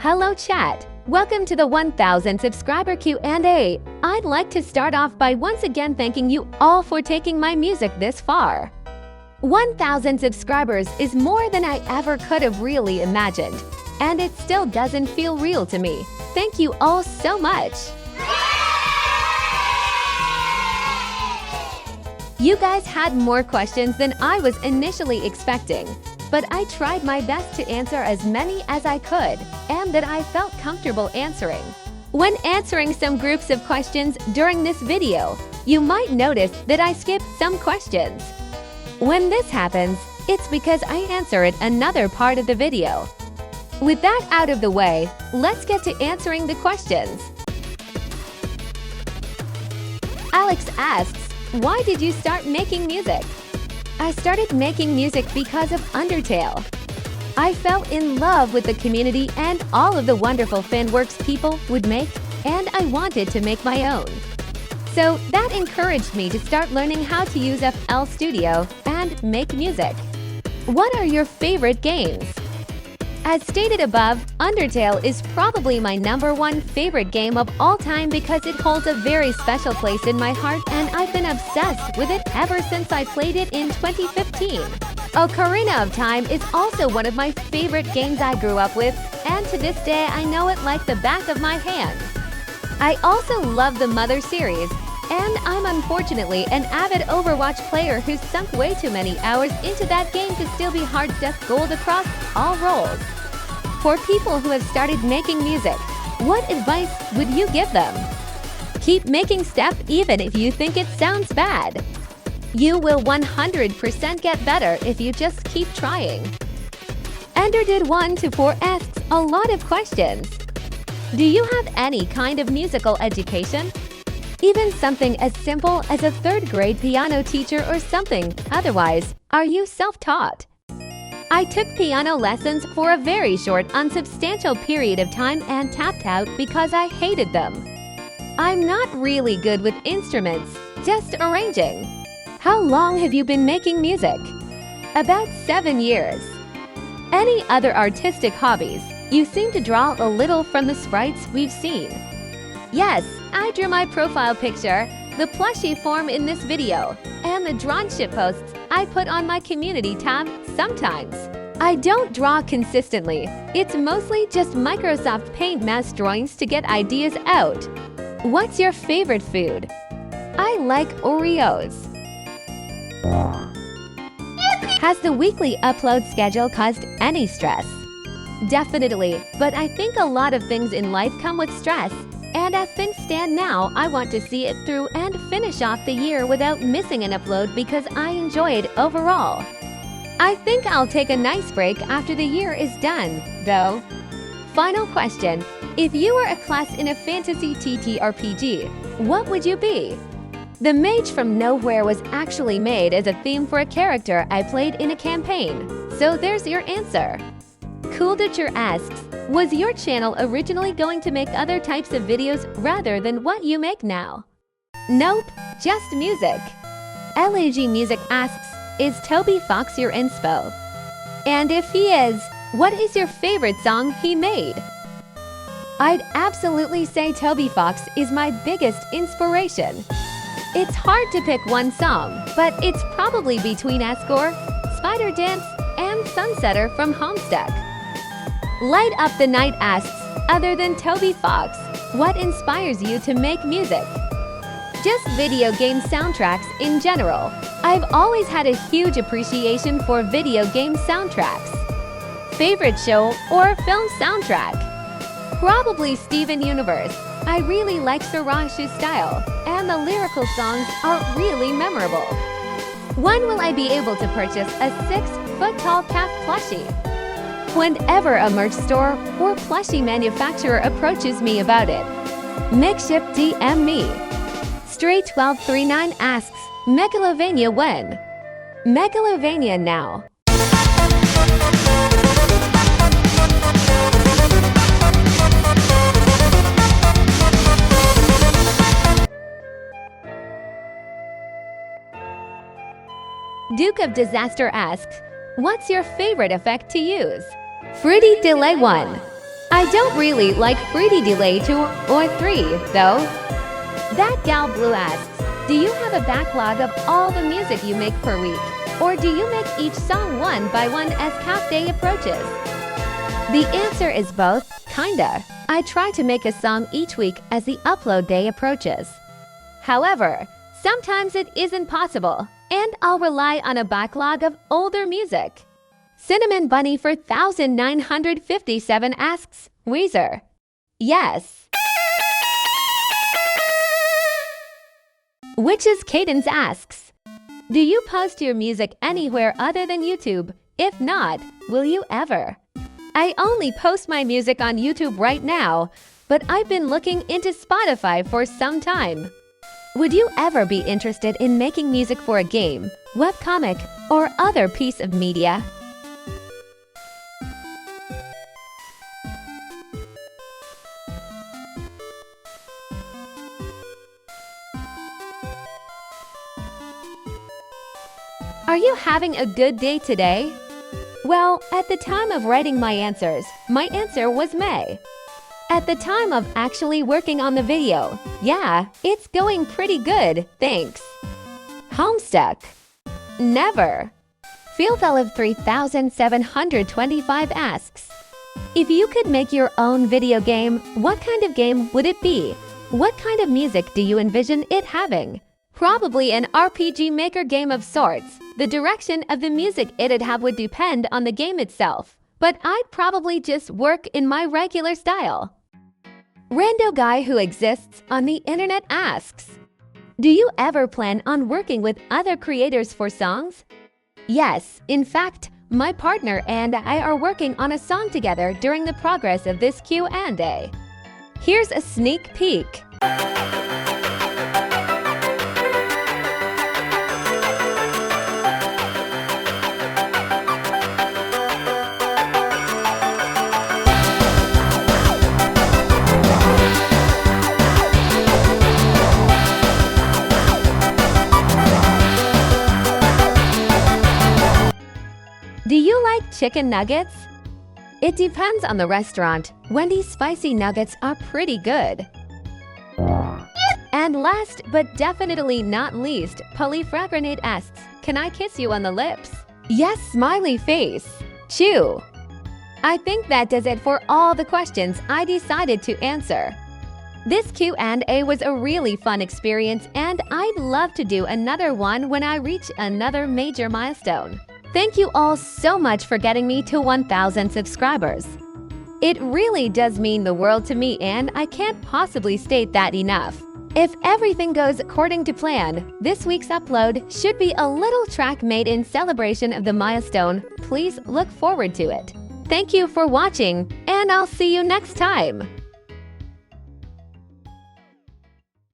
Hello chat! Welcome to the 1000 subscriber Q&A. I'd like to start off by once again thanking you all for taking my music this far. 1000 subscribers is more than I ever could have really imagined, and it still doesn't feel real to me. Thank you all so much! You guys had more questions than I was initially expecting, but I tried my best to answer as many as I could and that I felt comfortable answering. When answering some groups of questions during this video, you might notice that I skipped some questions. When this happens, it's because I answered another part of the video. With that out of the way, let's get to answering the questions. Alex asks, why did you start making music? I started making music because of Undertale. I fell in love with the community and all of the wonderful fan works people would make, and I wanted to make my own. So that encouraged me to start learning how to use FL Studio and make music. What are your favorite games? As stated above, Undertale is probably my #1 favorite game of all time because it holds a very special place in my heart and I've been obsessed with it ever since I played it in 2015. Ocarina of Time is also one of my favorite games I grew up with, and to this day I know it like the back of my hand. I also love the Mother series, and I'm unfortunately an avid Overwatch player who's sunk way too many hours into that game to still be hard death gold across all roles. For people who have started making music, what advice would you give them? Keep making stuff even if you think it sounds bad. You will 100% get better if you just keep trying. EnderDid124 asks a lot of questions. Do you have any kind of musical education? Even something as simple as a 3rd grade piano teacher or something. Otherwise, are you self-taught? I took piano lessons for a very short, unsubstantial period of time and tapped out because I hated them. I'm not really good with instruments, just arranging. How long have you been making music? About 7 years. Any other artistic hobbies? You seem to draw a little from the sprites we've seen. Yes, I drew my profile picture, the plushie form in this video, and the drawn shitposts I put on my community tab sometimes. I don't draw consistently. It's mostly just Microsoft Paint mass drawings to get ideas out. What's your favorite food? I like Oreos. Has the weekly upload schedule caused any stress? Definitely, but I think a lot of things in life come with stress. And as things stand now, I want to see it through and finish off the year without missing an upload because I enjoy it overall. I think I'll take a nice break after the year is done, though. Final question. If you were a class in a fantasy TTRPG, what would you be? The Mage from Nowhere was actually made as a theme for a character I played in a campaign, so there's your answer. CoolDitcher asks, was your channel originally going to make other types of videos rather than what you make now? Nope, just music. LAG Music asks, is Toby Fox your inspo? And if he is, what is your favorite song he made? I'd absolutely say Toby Fox is my biggest inspiration. It's hard to pick one song, but it's probably between Escort, Spider Dance, and Sunsetter from Homestuck. Light Up the Night asks, other than Toby Fox, what inspires you to make music? Just video game soundtracks in general. I've always had a huge appreciation for video game soundtracks. Favorite show or film soundtrack? Probably Steven Universe. I really like Suraj's style, and the lyrical songs are really memorable. When will I be able to purchase a 6-foot-tall CAF plushie? Whenever a merch store or plushie manufacturer approaches me about it. Makeshift DM me. Stray1239 asks, Megalovania when? Megalovania now. Duke of Disaster asks, what's your favorite effect to use? Fruity Delay 1. I don't really like Fruity Delay 2 or 3, though. That gal Blue asks, do you have a backlog of all the music you make per week? Or do you make each song one by one as CAF Day approaches? The answer is both, kinda. I try to make a song each week as the upload day approaches. However, sometimes it isn't possible, and I'll rely on a backlog of older music. Cinnamon Bunny for 1957 asks, Weezer. Yes. Witch's Cadence asks, do you post your music anywhere other than YouTube? If not, will you ever? I only post my music on YouTube right now, but I've been looking into Spotify for some time. Would you ever be interested in making music for a game, webcomic, or other piece of media? Are you having a good day today? Well, at the time of writing my answer was May. At the time of actually working on the video, yeah, it's going pretty good, thanks. Homestuck. Never. Fieldfell of 3725 asks, if you could make your own video game, what kind of game would it be? What kind of music do you envision it having? Probably an RPG Maker game of sorts. The direction of the music it'd have would depend on the game itself, but I'd probably just work in my regular style. Rando Guy Who Exists on the Internet asks, do you ever plan on working with other creators for songs? Yes, in fact, my partner and I are working on a song together during the progress of this Q&A. Here's a sneak peek. Do you like chicken nuggets? It depends on the restaurant. Wendy's spicy nuggets are pretty good. And last but definitely not least, Polyfragranate asks, can I kiss you on the lips? Yes, smiley face. Chew. I think that does it for all the questions I decided to answer. This Q&A was a really fun experience, and I'd love to do another one when I reach another major milestone. Thank you all so much for getting me to 1,000 subscribers. It really does mean the world to me, and I can't possibly state that enough. If everything goes according to plan, this week's upload should be a little track made in celebration of the milestone. Please look forward to it. Thank you for watching, and I'll see you next time.